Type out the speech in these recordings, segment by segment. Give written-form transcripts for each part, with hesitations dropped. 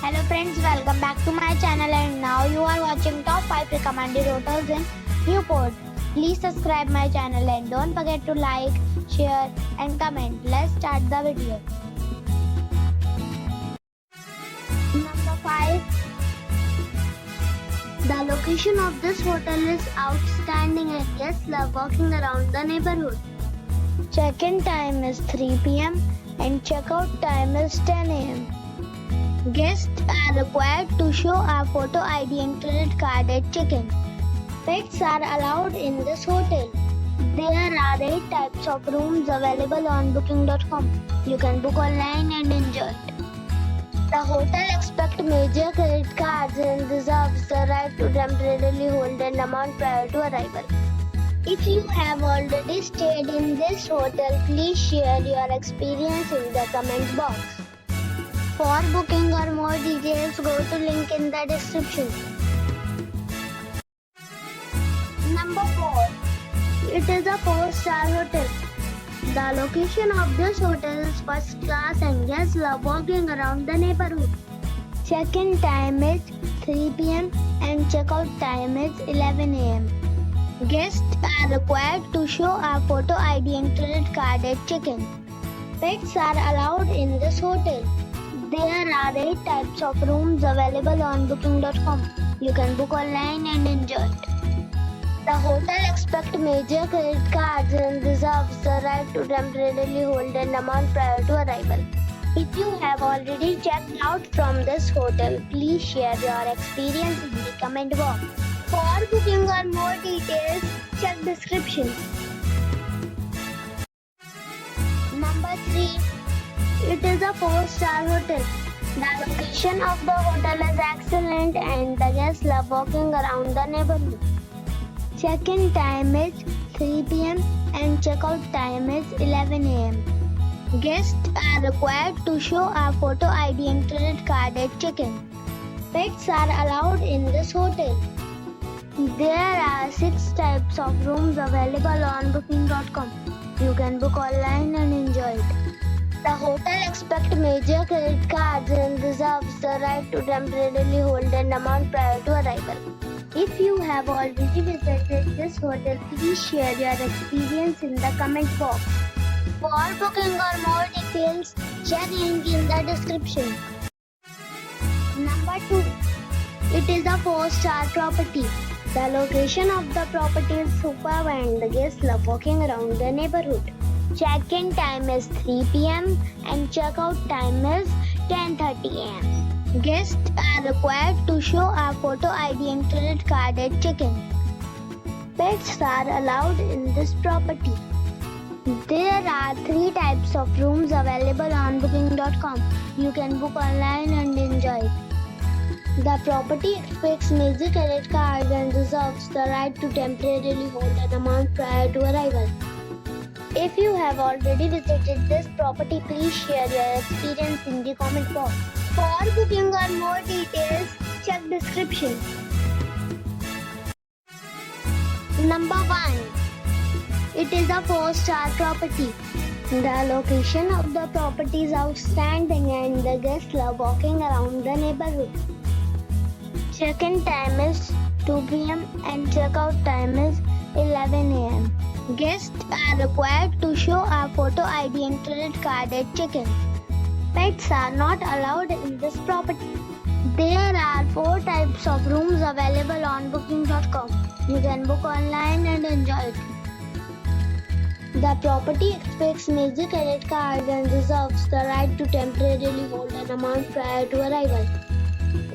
Hello friends, welcome back to my channel and now you are watching top 5 recommended hotels in Newport. Please subscribe my channel and don't forget to like, share and comment. Let's start the video. Number 5. The location of this hotel is outstanding and guests love walking around the neighborhood. Check-in time is 3 p.m. and check-out time is 10 a.m. Guests are required to show a photo ID and credit card at check-in. Pets are allowed in this hotel. There are 8 types of rooms available on booking.com. You can book online and enjoy it. The hotel accepts major credit cards and reserves the right to temporarily hold an amount prior to arrival. If you have already stayed in this hotel, please share your experience in the comment box. For booking or more details, go to link in the description. Number 4. It is a 4-star hotel. The location of this hotel is first class and guests love walking around the neighborhood. Check-in time is 3 p.m. and check-out time is 11 a.m. Guests are required to show a photo ID and credit card at check-in. Pets are allowed in this hotel. There are 8 types of rooms available on booking.com. You can book online and enjoy it. The hotel accepts major credit cards and reserves the right to temporarily hold an amount prior to arrival. If you have already checked out from this hotel, please share your experience in the comment box. For booking or more details, check description. Number 3. It is a 4-star hotel. The location of the hotel is excellent and the guests love walking around the neighborhood. Check-in time is 3 p.m. and check-out time is 11 a.m. Guests are required to show a photo ID and credit card at check-in. Pets are allowed in this hotel. There are 6 types of rooms available on booking.com. You can book online and enjoy it. The hotel accepts major credit cards and reserves the right to temporarily hold an amount prior to arrival. If you have already visited this hotel, please share your experience in the comment box. For booking or more details, check link in the description. Number 2. It is a 4-star property. The location of the property is superb and the guests love walking around the neighborhood. Check-in time is 3 p.m. and check-out time is 10:30 a.m. Guests are required to show a photo ID and credit card at check-in. Pets are allowed in this property. There are 3 types of rooms available on booking.com. You can book online and enjoy it. The property expects major credit cards and reserves the right to temporarily hold an amount prior to arrival. If you have already visited this property, please share your experience in the comment box. For booking or more details, check description. Number 1. It is a 4-star property. The location of the property is outstanding and the guests love walking around the neighborhood. Check-in time is 2 p.m. and check-out time is 11 a.m. Guests are required to show a photo ID and credit card at check-in. Pets are not allowed in this property. There are 4 types of rooms available on booking.com. You can book online and enjoy it. The property expects major credit cards and reserves the right to temporarily hold an amount prior to arrival.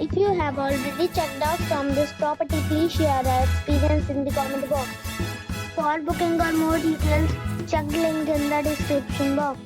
If you have already checked out from this property, please share your experience in the comment box. For booking or more details, check the link in the description box.